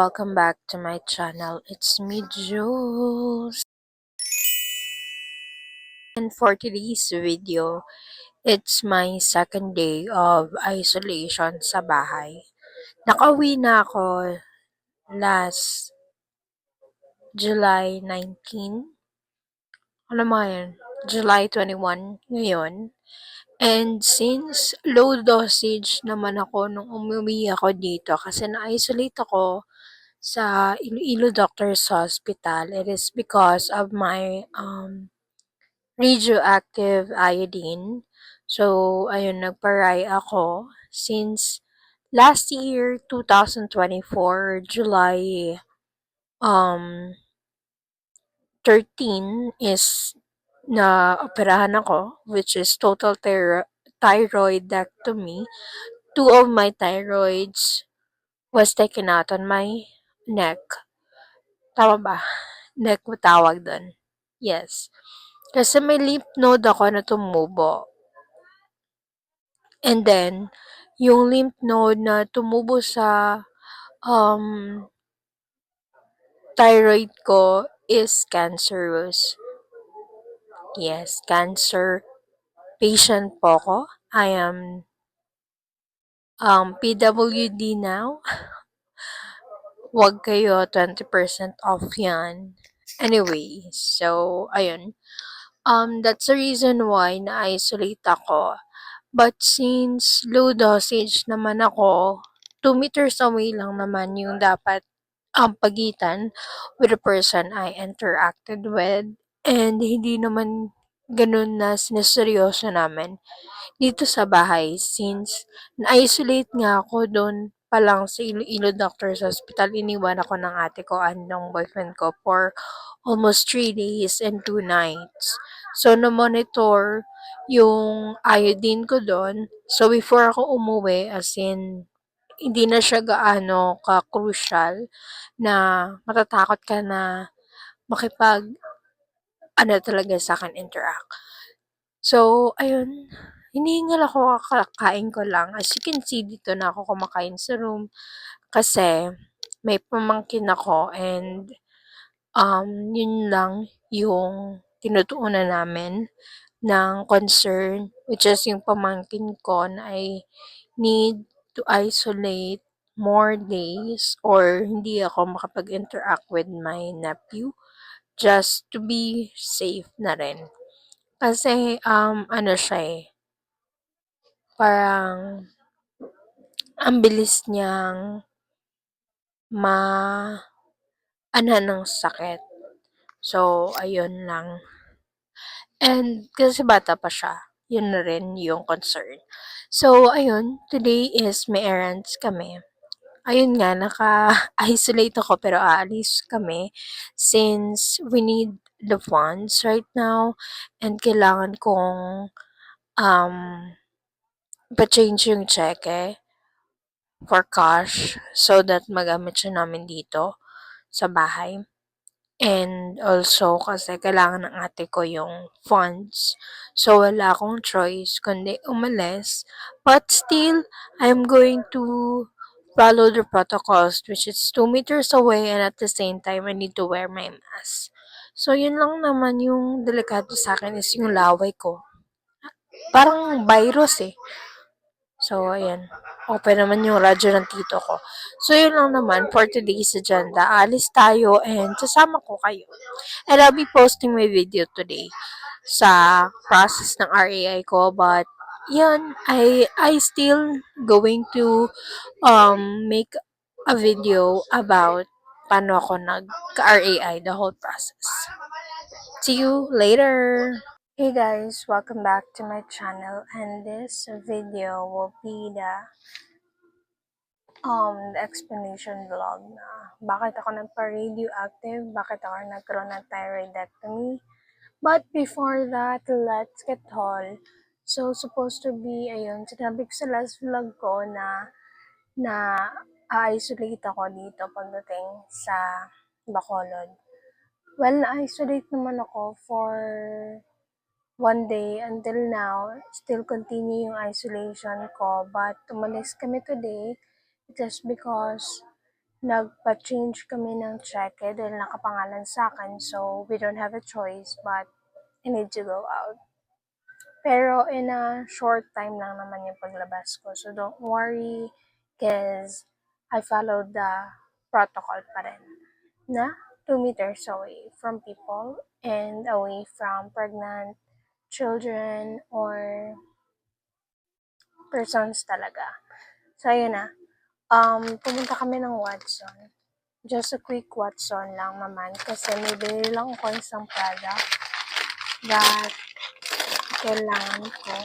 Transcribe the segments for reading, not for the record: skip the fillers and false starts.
Welcome back to my channel. It's me, Jules. And for today's video, it's my second day of isolation sa bahay. Nakauwi na ako last July 19. Ano mga yun? July 21 ngayon. And since low dosage naman ako nung umuwi ako dito kasi na-isolate ako sa Iloilo Doctors Hospital, it is because of my radioactive iodine. So, ayun, nagparay ako since last year, 2024, July 13 is na operahan ako, which is total thyroidectomy. Two of my thyroids was taken out on my neck. Tama ba? Neck mo tawag doon. Yes. Kasi may lymph node ako na tumubo. And then, yung lymph node na tumubo sa thyroid ko is cancerous. Yes, cancer patient po ako. I am PWD now. Wag kayo, 20% off yan. Anyway, so, ayun. That's the reason why na-isolate ako. But since low dosage naman ako, 2 meters away lang naman yung dapat ang pagitan with the person I interacted with. And hindi naman ganun na sineseryoso namin dito sa bahay since na-isolate nga ako doon pa lang sa Iloilo Doctors Hospital. Iniwan ako ng ate ko and ng boyfriend ko for almost 3 days and 2 nights. So, na-monitor yung iodine ko doon. So, before ako umuwi, as in, hindi na siya gaano ka-crucial na matatakot ka na makipag ano talaga sa akin interact. So, ayun, hinihingal ako, kakakain ko lang. As you can see, dito na ako kumakain sa room kasi may pamangkin ako and yun lang yung tinutuunan namin ng concern, which is yung pamangkin ko na I need to isolate more days or hindi ako makapag-interact with my nephew just to be safe na rin. Kasi, ano siya eh, parang ang bilis niyang ano ng sakit. So, ayun lang. And kasi bata pa siya, yun na rin yung concern. So, ayun, today is may errands kami. Ayun nga, naka-isolate ako pero aalis kami since we need the funds right now and kailangan kong um, pa-change yung cheque for cash so that magamit siya namin dito sa bahay. And also kasi kailangan ng ate ko yung funds. So wala akong choice kundi umalis. But still, I'm going to follow the protocols which is 2 meters away and at the same time I need to wear my mask. So yun lang naman yung delikado sa akin is yung laway ko. Parang virus eh. So, ayan. Open naman yung radyo ng tito ko. So, yun lang naman for today's agenda. Alis tayo and sasama ko kayo. And I'll be posting my video today sa process ng RAI ko. But, yun, I still going to make a video about paano ako nag-RAI, the whole process. See you later! Hey guys, welcome back to my channel and this video will be the explanation vlog na bakit ako nagpa-radioactive, bakit ako nagkaroon ng thyroidectomy. But before that, let's get all. So, supposed to be, ayun, sinabi ko sa last vlog ko na isolate ako dito pagdating sa Bacolod. Well, na-isolate naman ako for 1 day until now, still continue yung isolation ko. But umalis kami today just because nagpa-change kami ng cheque dahil nakapangalan sa akin. So, we don't have a choice but I need to go out. Pero in a short time lang naman yung paglabas ko. So, don't worry because I followed the protocol pa rin na 2 meters away from people and away from pregnant children or persons talaga. So, ayun na. Pumunta kami ng Watson. Just a quick Watson lang naman kasi may binili lang ako isang product that kailangan ko,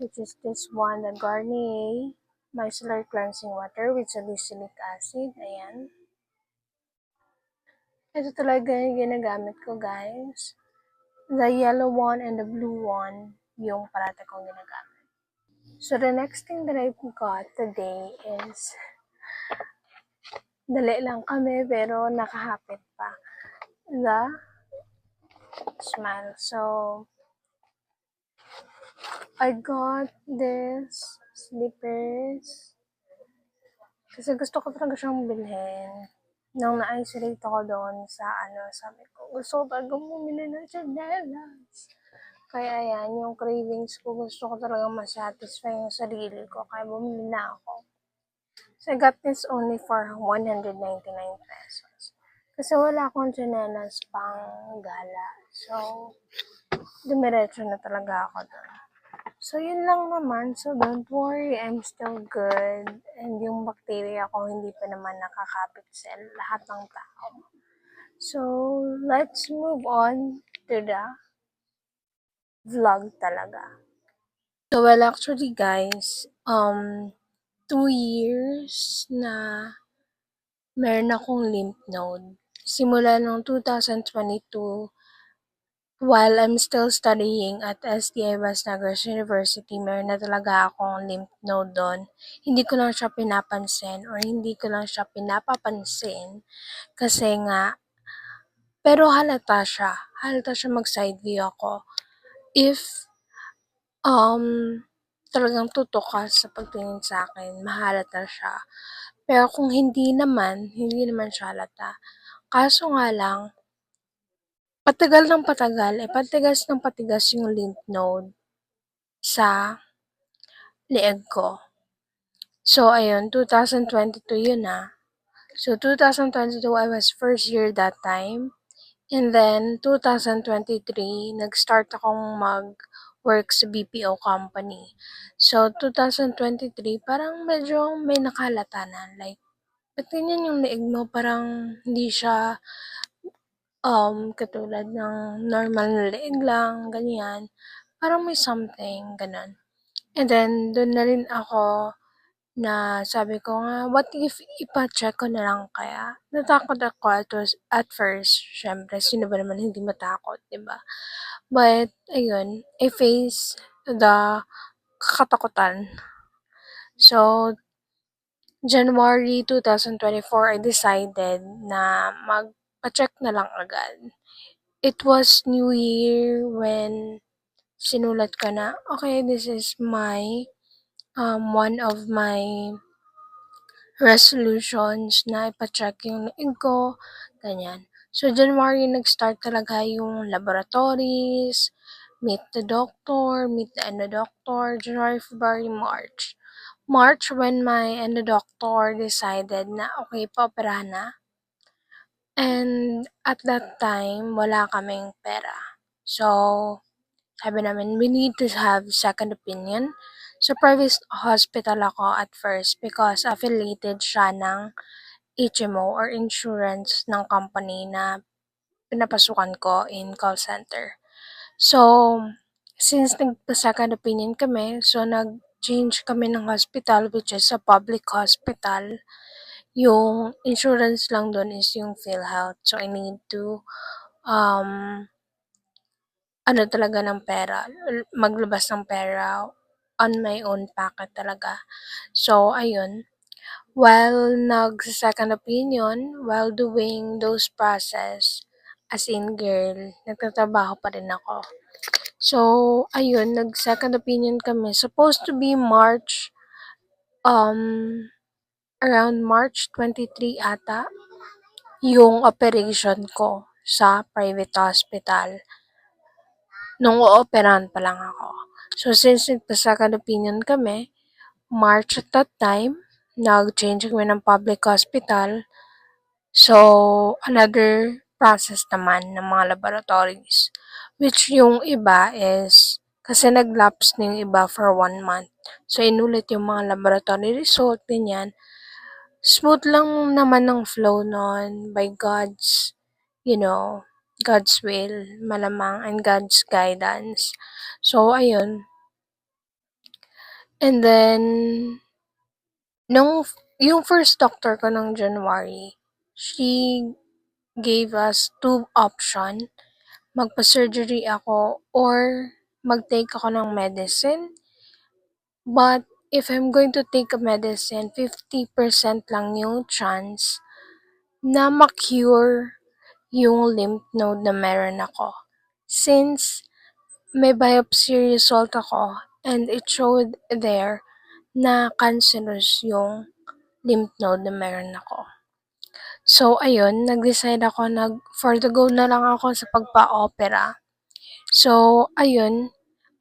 which is this one, the Garnier Micellar Cleansing Water with Salicylic Acid. Ayan. Ito talaga yung ginagamit ko, guys. The yellow one and the blue one yung parati kong ginagamit. So, the next thing that I got today is dali lang kami pero nakahapit pa. The Smile. So, I got this slippers kasi gusto ko talaga siyang bilhin. Nung na-isolate ako doon sa sabi ko, gusto ko talaga bumili ng chanelas. Kaya yan, yung cravings ko, gusto ko talaga masatisfy yung sarili ko, kaya bumili na ako. So, I got this only for 199 pesos. Kasi wala akong chanelas pang gala. So, dumiretso na talaga ako doon. So, yun lang naman. So, don't worry, I'm still good. And yung bacteria ko, hindi pa naman nakakapit sa lahat ng tao. So, let's move on to the vlog talaga. So, well, actually, guys, 2 years na meron akong lymph node. Simula noong 2022, while I'm still studying at STI Basnagas University, meron na talaga akong lymph node doon. Hindi ko lang siya pinapansin or hindi ko lang siya pinapapansin kasi nga, pero halata siya. Halata siya mag-side view ako. If talagang tutok ka sa pagtingin sa akin, mahalata siya. Pero kung hindi naman siya halata. Kaso nga lang, patigas ng patigas yung lymph node sa leeg ko. So, ayun, 2022 yun ah. So, 2022, I was first year that time. And then, 2023, nag-start akong mag-work sa BPO company. So, 2023, parang medyo may nakalata na. Like, ba't ganyan yung leeg mo? Parang hindi siya katulad ng normal na leeg lang, ganyan. Parang may something, ganun. And then, doon na rin ako na sabi ko nga, what if ipa-check ko na lang kaya? Natakot ako at first, syempre, sino ba naman hindi matakot, diba? But, ayun, I face the katakutan. So, January 2024, I decided na magpa-check na lang agad. It was New Year when sinulat ko na, okay, this is my, one of my resolutions na ipa-check yung leeg ko, ganyan. So, January nag-start talaga yung laboratories, meet the doctor, meet the endo doctor, January, February, March. March, when my endo doctor decided na okay, pa-operahan na. And at that time, wala kaming pera. So, sabi namin, we need to have second opinion. So, private hospital ako at first because affiliated siya ng HMO or insurance ng company na pinapasukan ko in call center. So, since nagpa-second opinion kami, so nag-change kami ng hospital which is a public hospital. Yung insurance lang doon is yung PhilHealth. So, I need to talaga ng pera, maglabas ng pera on my own pocket talaga. So, ayun, while nag-second opinion, while doing those process, as in girl, nagtatrabaho pa rin ako. So, ayun, nag-second opinion kami. Supposed to be March, around March 23 ata yung operation ko sa private hospital nung ooperahan pa lang ako. So, since nagpa-second opinion kami, March at that time, nag-change kami ng public hospital. So, another process naman ng mga laboratories. Which yung iba is, kasi nag-lapse na yung iba for 1 month. So, inulit yung mga laboratory result, ganyan. Smooth lang naman ng flow nun by God's will, malamang, and God's guidance. So, ayun. And then, yung first doctor ko nung January, she gave us two option. Magpa-surgery ako or mag-take ako ng medicine. But if I'm going to take a medicine, 50% lang yung chance na ma-cure yung lymph node na meron ako. Since may biopsy result ako and it showed there na cancerous yung lymph node na meron ako. So, ayun, nag-decide ako for the go na lang ako sa pagpa-opera. So, ayun,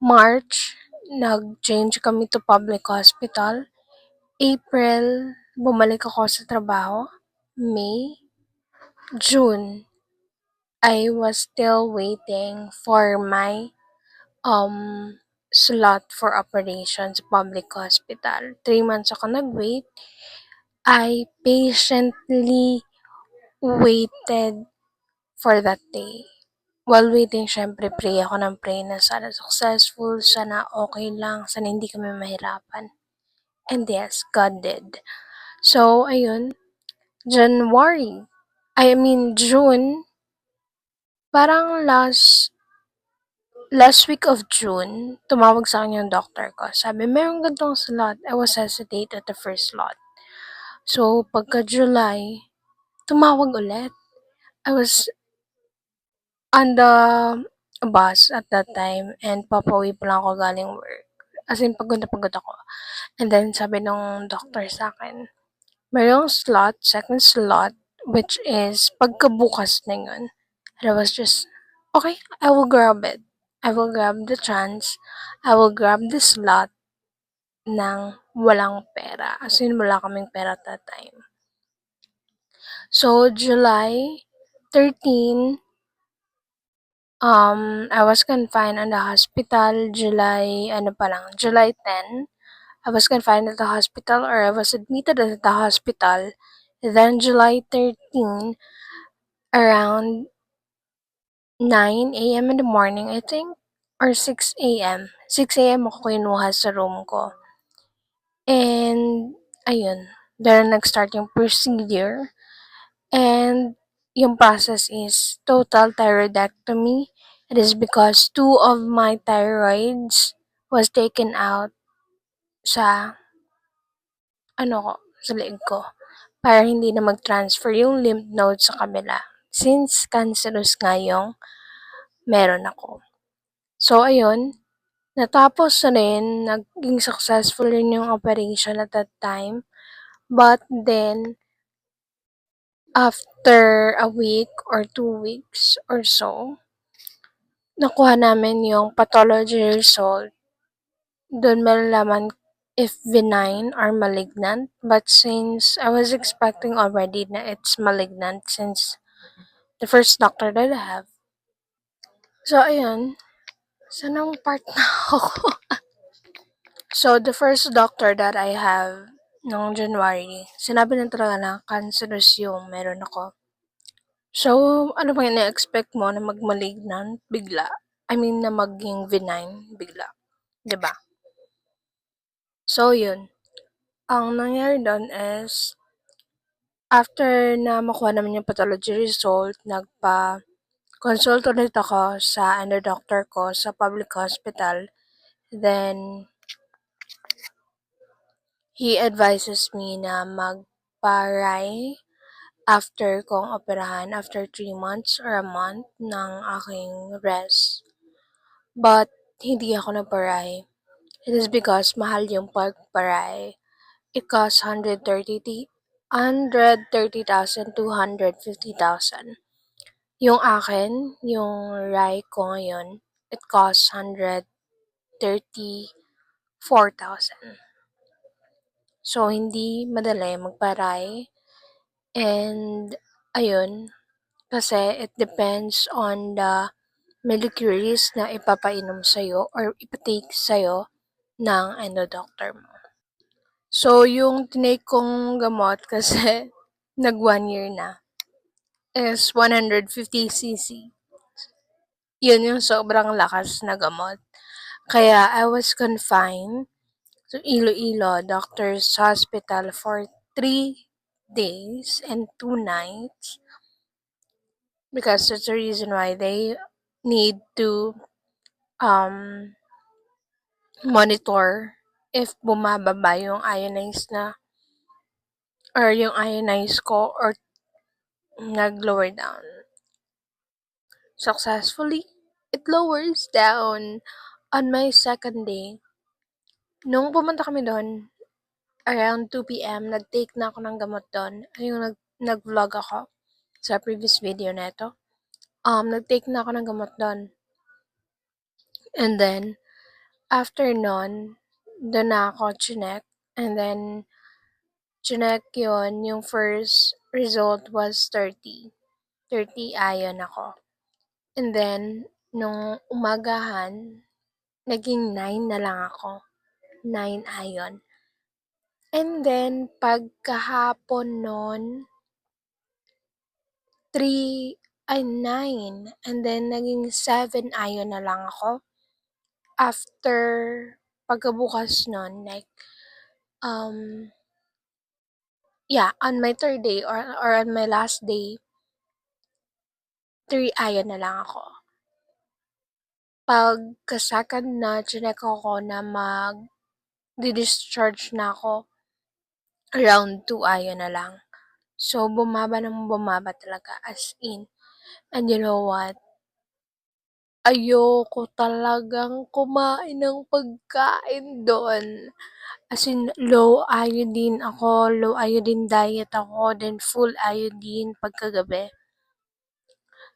March, nag-change kami to public hospital. April, bumalik ako sa trabaho. May, June, I was still waiting for my slot for operations public hospital. 3 months ako nag-wait. I patiently waited for that day. While waiting, syempre, pray ako ng pray na sana successful, sana okay lang, sana hindi kami mahirapan. And yes, God did. So, ayun, June, parang last week of June, tumawag sa akin yung doctor ko. Sabi, meron gantong slot. I was hesitate at the first slot. So, pagka July, tumawag ulit. I was on the bus at that time and papauwi pa lang ako galing work. As in, pagod na pagod ako. And then, sabi nung doctor sa akin, mayroong slot, second slot, which is pagkabukas na yun. And I was just, okay, I will grab it. I will grab the chance. I will grab the slot ng walang pera. As in, wala kaming pera at that time. So, July 13, I was confined in the hospital. July 10, I was confined at the hospital or I was admitted at the hospital. Then July 13, around 9 a.m. in the morning, I think, or 6 a.m. 6 a.m. ako kinuha sa room ko. And, ayun, there nag-start yung procedure. And, yung process is total thyroidectomy. It is because 2 of my thyroids was taken out sa, sa leeg ko. Para hindi na mag-transfer yung lymph node sa kabila. Since cancerous nga yung meron ako. So, ayun, natapos na rin, naging successful rin yung operation at that time. But then, after a week or 2 weeks or so, nakuha namin yung pathology result. Doon malalaman if benign or malignant. But since I was expecting already na it's malignant since the first doctor that I have. So, ayun. Sanang part na ako? So, the first doctor that I have noong January, sinabi na talaga na cancerous yung meron ako. So, ano bang ina-expect mo na mag-malignant bigla? I mean, na maging benign bigla. 'Di ba? So, yun. Ang nangyari doon is, after na makuha naman yung pathology result, nagpa-consult ulit ako sa doctor ko sa public hospital. Then, he advises me na magpa-RAI after kong operahan, after 3 months or a month ng aking rest. But, hindi ako nagpa-RAI. It is because mahal yung pagpa-RAI. it costs 130,000 to 150,000. Yung akin, yung Rai ko ngayon, it costs 134,000. So, hindi madali magpa-Rai. And, ayun, kasi it depends on the molecules na ipapainom sa'yo or ipatake sa'yo ng endo-doctor mo. So, yung tinake kong gamot kasi nag 1 year na is 150 cc. Yun yung sobrang lakas na gamot. Kaya I was confined to Iloilo Doctor's Hospital for 3 days and 2 nights because that's the reason why they need to um, monitor if bumababa yung ionized na or yung ionized ko or nag-lower down. Successfully, it lowers down on my second day. Nung pumunta kami doon, around 2 p.m., nag-take na ako ng gamot doon. Yung nag-vlog ako sa previous video neto. Nag-take na ako ng gamot doon. And then, after nun, doon na ako chinek. And then, chinek yun, yung first result was 30. 30 iron ako. And then, nung umagahan, naging 9 na lang ako. 9 iron. And then, pagkahapon nun, 9. And then, naging 7 iron na lang ako. After, pagkabukas nun, like, yeah, on my third day or on my last day, 3 iron na lang ako. Pagka-second na, chinek ako na di-discharge na ako, around 2 iron na lang. So, bumaba ng bumaba talaga, as in. And you know what? Ayoko talagang kumain ng pagkain doon. As in, low iodine ako, low iodine diet ako, then full iodine pagkagabi.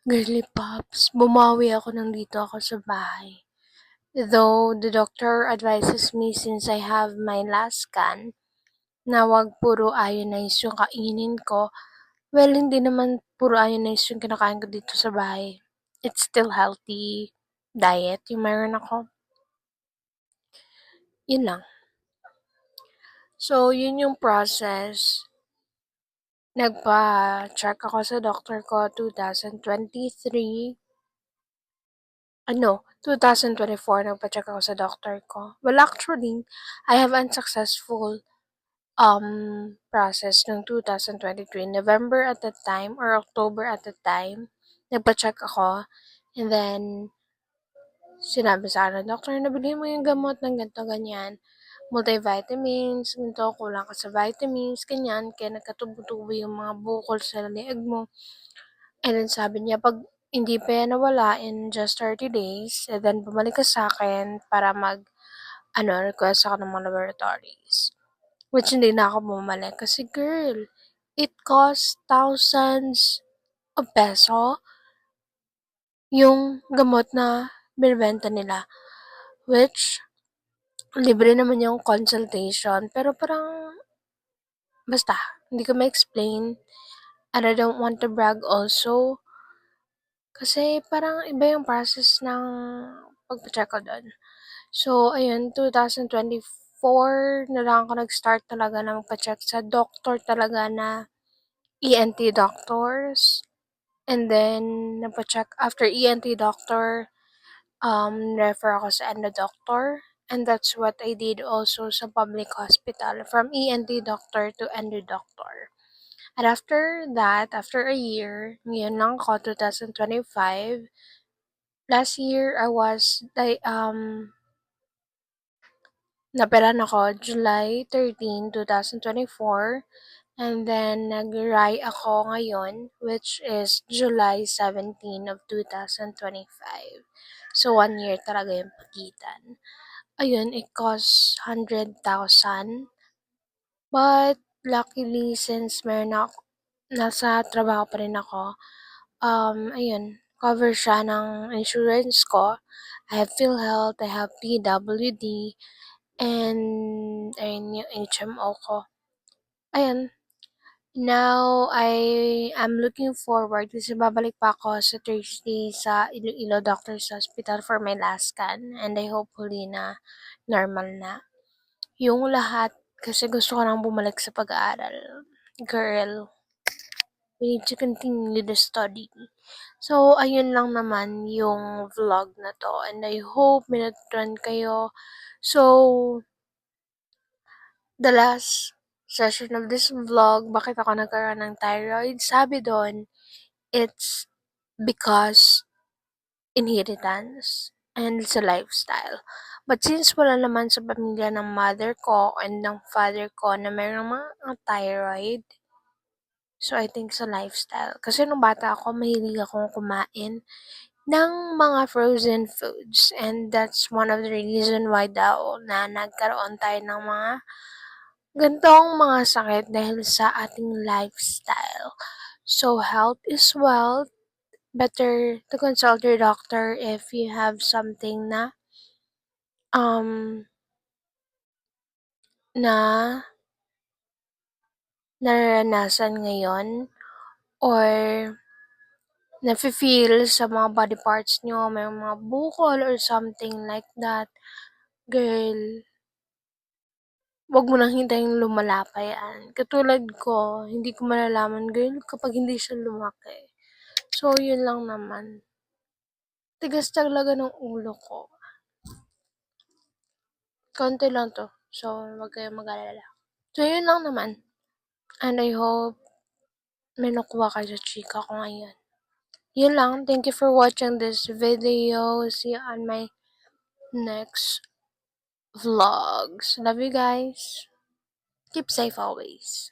Girly Pops, bumawi ako nang dito ako sa bahay. Though the doctor advises me since I have my last scan na wag puro ionized yung kainin ko. Well, hindi naman puro ionized yung kinakain ko dito sa bahay. It's still healthy diet yung meron ako. Yun lang. So, yun yung process. Nagpa-check ako sa doctor ko 2023. 2024 nagpa-check ako sa doctor ko. Well, actually, I have unsuccessful process noong 2023. November at that time or October at that time, nagpa-check ako. And then, sinabi sa akin, "Doktor, nabili mo yung gamot ng ganito, ganyan. Multivitamins, ganito, kulang ka sa vitamins, ganyan. Kaya nagkatubo-tubo yung mga bukol sa leeg mo." And then sabi niya, pag hindi pa yan nawala in just 30 days, and then bumalik ka sa akin para request ako ng mga laboratories. Which hindi na ako bumalik kasi girl, it costs thousands of peso yung gamot na binibenta nila. Which, libre naman yung consultation. Pero parang, basta, hindi ko ma-explain. And I don't want to brag also. Kasi parang iba yung process ng pagpa-check ko doon. So, ayun, 2024 na lang ako nag-start talaga na magpa-check sa doctor talaga na ENT doctors. And then, nagpa-check after ENT doctor, refer ako sa endo doctor. And that's what I did also sa public hospital, from ENT doctor to endo doctor. And after that, after a year, ngayon lang ako, 2025, last year I was naperan ako July 13, 2024. And then, nag-RI ako ngayon, which is July 17 of 2025. So, 1 year talaga yung pagitan. Ayun, it costs 100,000. But luckily since meron nasa trabaho pa rin ako, ayun, cover siya ng insurance ko. I have PhilHealth, I have PWD, and ayun yung HMO ko. Ayun, now I am looking forward kasi babalik pa ako sa Thursday sa Iloilo Doctors Hospital for my last scan, and I hopefully na normal na yung lahat kasi gusto ko nang bumalik sa pag-aaral. Girl, we need to continue the study. So, ayun lang naman yung vlog na to, and I hope may natutunan kayo. So, the last session of this vlog, bakit ako nagkaroon ng thyroid? Sabi doon, it's because inheritance and it's a lifestyle. But since wala naman sa pamilya ng mother ko and ng father ko na mayroong mga thyroid, so I think sa lifestyle. Kasi nung bata ako, mahilig akong kumain ng mga frozen foods. And that's one of the reason why daw na nagkaroon tayo ng mga gantong mga sakit dahil sa ating lifestyle. So, health is wealth. Better to consult your doctor if you have something um, na nararanasan ngayon or nafe-feel sa mga body parts nyo, may mga bukol or something like that. Girl, wag mo nang hintayin lumala pa yan. Katulad ko, hindi ko malalaman, girl, kapag hindi siya lumaki. So, yun lang naman. Tigas talaga ng ulo ko. Konti lang to. So, wag kayong mag-alala. So, yun lang naman. And I hope may nakuha kayo sa chika ko ngayon. Yun lang. Thank you for watching this video. See you on my next vlogs. Love you guys. Keep safe always.